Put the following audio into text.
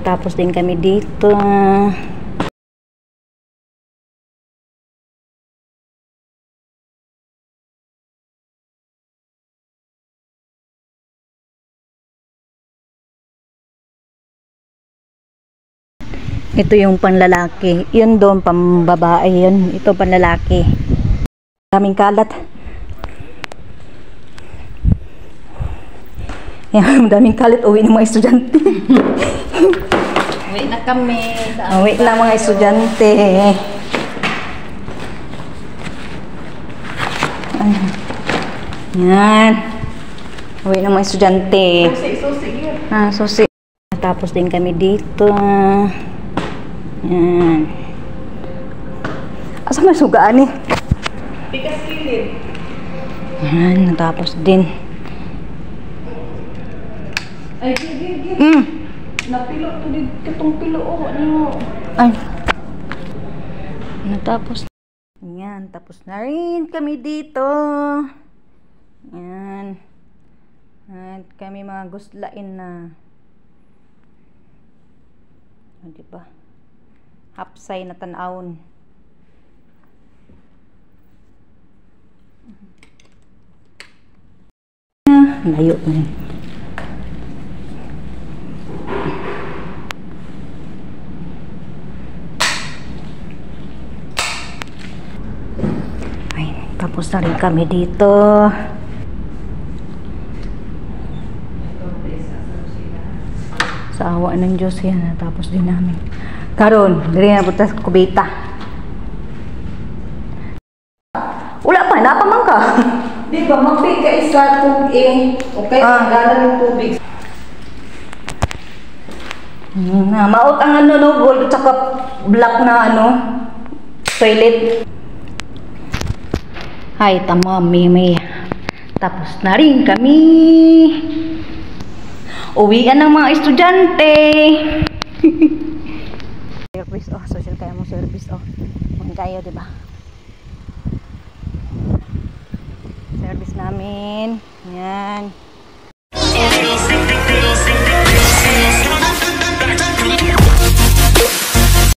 Natapos din kami dito. Ito yung panlalaki. Yun doon, pambabae yun. Ito panlalaki. Daming kalat. Yan, daming kalat. Uwi ng mga estudyante. Uwi na kami. Uwi na mga estudyante. Yan. Uwi ng mga estudyante. Susi. Natapos din kami dito. Yan. Asa may sugaan eh? Pikas kilid. Yan, natapos din. Ay, gigi. Napilo to din kitong pilo ano. Ay. Natapos. Yan, tapos na rin kami dito. Yan. At kami mga guslain na. O, diba? Hapsay na tanawon. Layo na yun. Ay, tapos na rin kami dito. Sa awa ng Diyos yan, natapos din namin. Karon, diri na putas kubita. Wala pa, napamang ka. Di ba, magpiga isa tubig okay, galang yung tubig. Maot ang ano no, gold at saka black na ano, toilet. Ay, tama, may. Tapos na rin kami. Uwian ng mga estudyante. Service, social kaya mo service, Mga kayo, diba? Service namin. Yan.